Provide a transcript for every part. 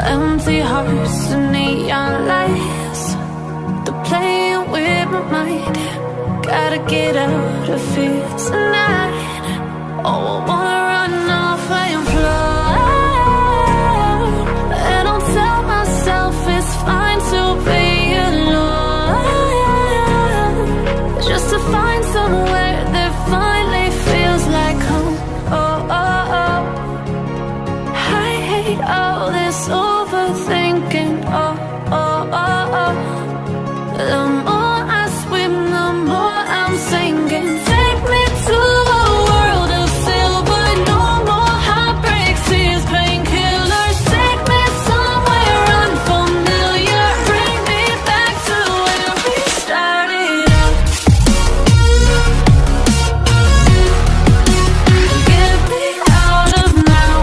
Empty hearts and neon lights, they're playing with my mind. Gotta get out of here tonight. Oh, I wanna run off and fly, and I'll tell myself it's fine to be alone, just to find somewhere that finally feels like home. Oh, oh, oh. I hate all this overthinking. Oh, oh, oh, oh. The more I swim, the more I'm sinking. Take me to a world of silver, no more heartbreaks, tears, painkillers. Take me somewhere unfamiliar, bring me back to where we started out. Get me out of now,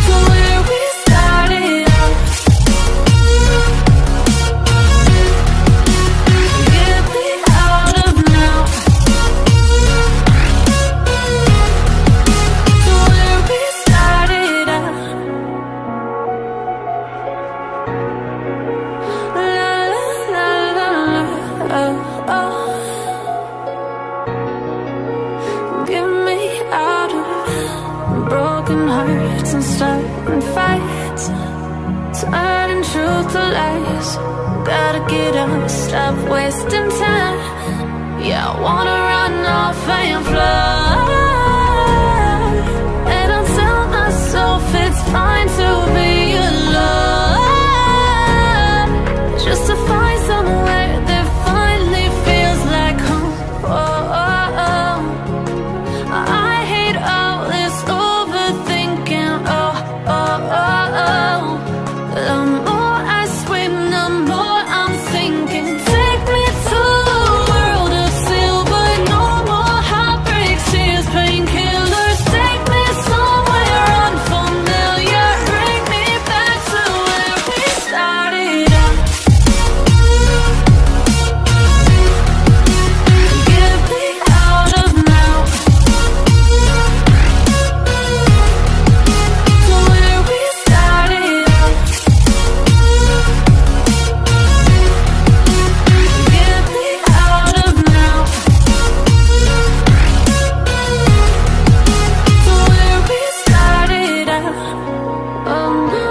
to where we started out. Get me out of now, to where we started out. La la la la, oh, oh. Get me out of broken hearts and starting fights, turning truth to lies. Gotta get up, stop wasting time. Yeah, I wanna run off and fly, and I'll tell myself it's fine to be alone, just to find somewhere that finally feels like home. Oh, oh, oh. I hate all this overthinking. Oh, oh, oh, oh. The more I swim, the more I'm sinking. Take me to a world of silver, no more heartbreaks, tears, painkillers. Take me somewhere unfamiliar, bring me back to where we started out. Get me out of now, to where we started out. Get me out of now, to where we started out. Oh no,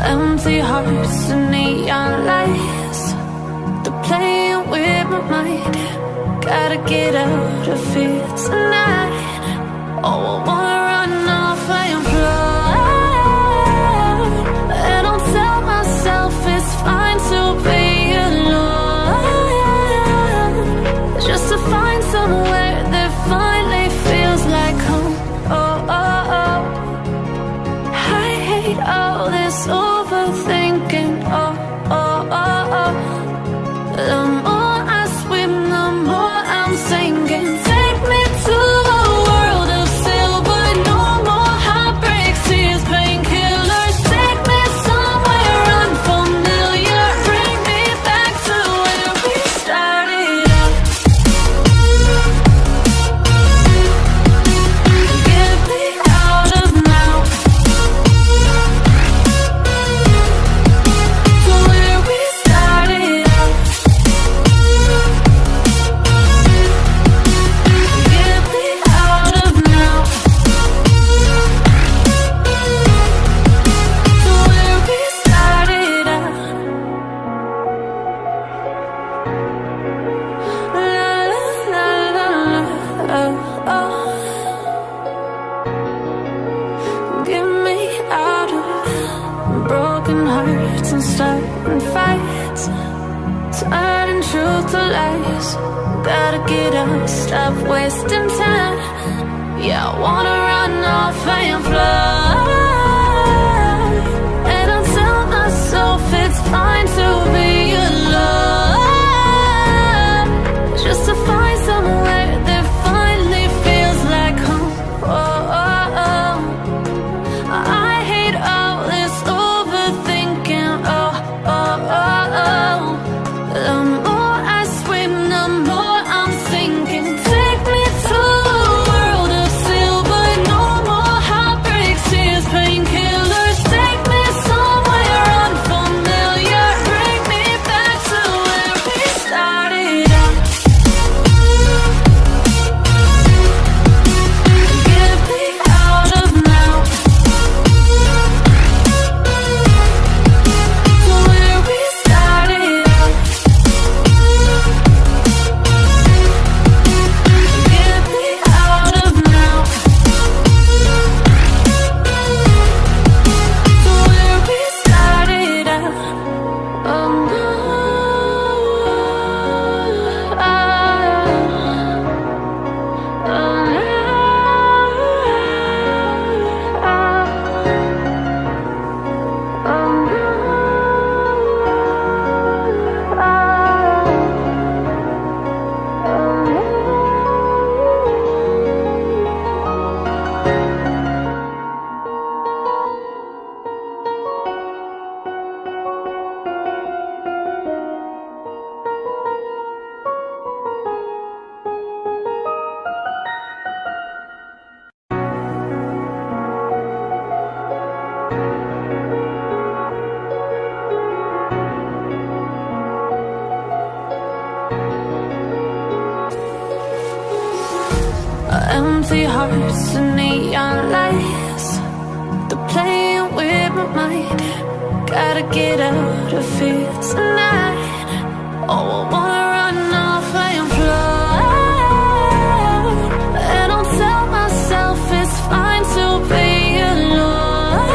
empty hearts and neon lights, they're playing with my mind. Gotta get out of here tonight. Oh, I wanna run off and fly, and I'll tell myself it's fine to be alone, just to find somewhere that finally feels like home. Oh, oh, oh. I hate all this overthinking. Oh, oh, oh, oh. The more I swim, the more I'm sinking. Take me to get up, stop wasting time. Yeah, I wanna run off and fly. And I'll tell myself it's fine to be alone, just to find somewhere that finally feels like home. Oh, oh, oh. I hate all this overthinking. Oh, oh, oh, oh. The more I swim, the more I'm sinking. Take me to a world of silver, no more heartbreaks, tears, painkillers. Take me somewhere unfamiliar, bring me back to where we started out. Get me out of now, to where we started out. Get me out of now, to where we started out. Oh no, empty hearts and neon lights, they're playing with my mind. Gotta get out of here tonight. Oh, I wanna run off and fly. And I'll tell myself it's fine to be alone,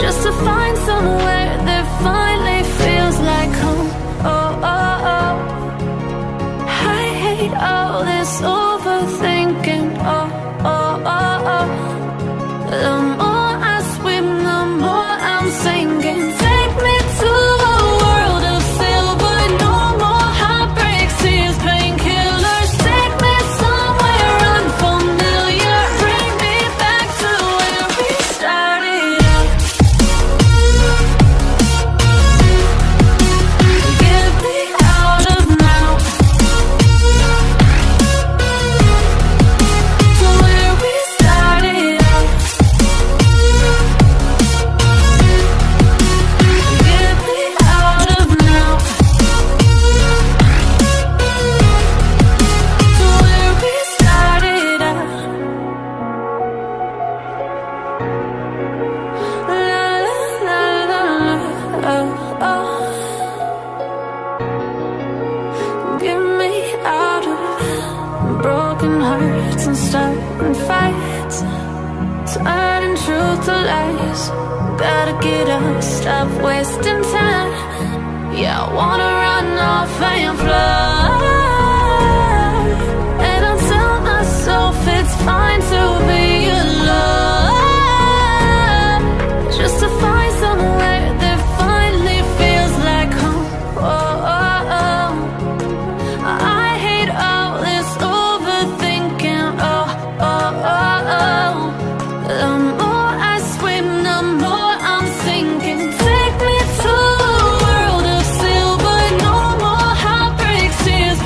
just to find somewhere that finally feels like home. Oh, oh, oh. I hate all this overthinking. Oh, oh, oh, oh. The more I swim, the more I'm sinking. Take me to a world of silver, no more heartbreaks, tears, painkillers. Take me somewhere unfamiliar, bring me back to where we started out. Get me out of now, to where we started out. Get me out of now, to where we started out. La la la la la, oh, oh. Get me out of broken hearts and starting fights, turning truth to lies. Gotta get up, stop wasting time. Yeah, I wanna run off and fly. And I'll tell myself it's fine to be alone, just to find somewhere that finally feels like home. Oh, oh, oh. I hate all this overthinking. Oh, oh, oh, oh. The more I swim, the more I'm sinking. Take me to a world of silver, no more heartbreaks, tears,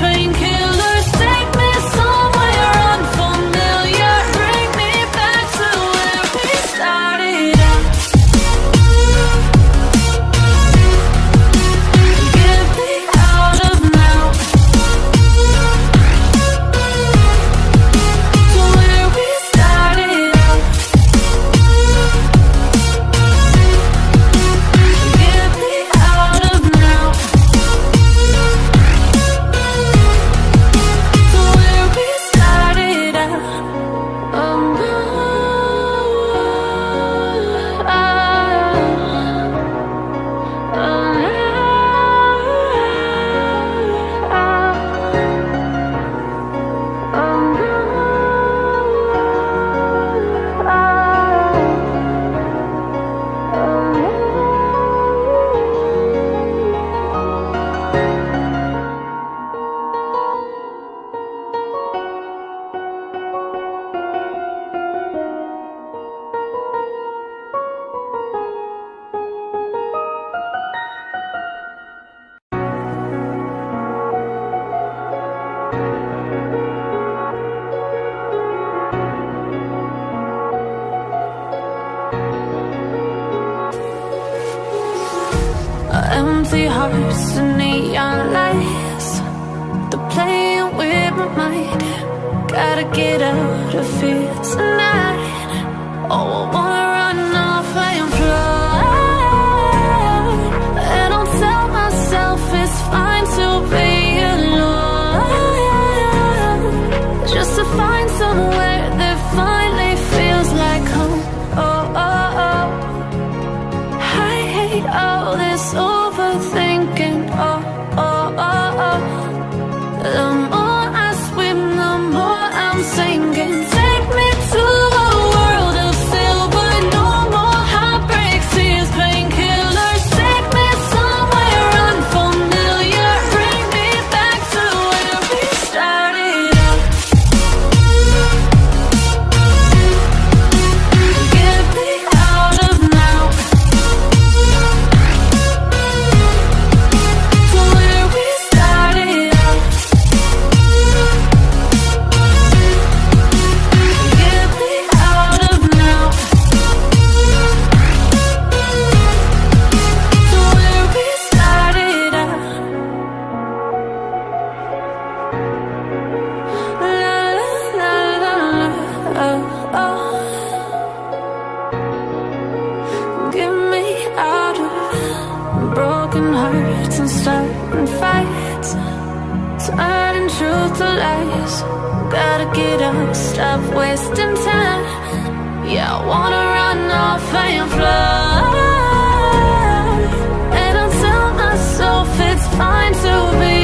Empty hearts and neon lights, they're playing with my mind. Gotta get out of here tonight. Oh, I wanna run off and fly. And I'll tell myself it's fine to be alone, just to find somewhere that finally feels like home. Oh, oh, oh. I hate all this overthinking. Oh, oh, oh, oh. The more I swim, the more I'm sinking. Take me to a world of silver. No more heartbreaks, tears, painkillers. Take me somewhere unfamiliar. Bring me back to where we started out. Get me out of now, to where we started out. Get me out of now, to where we started out. La la la la, oh, oh. Get me out of broken hearts and starting fights, turning truth to lies. Gotta get up, stop wasting time. Yeah, I wanna run off and fly. And I'll tell myself it's fine to be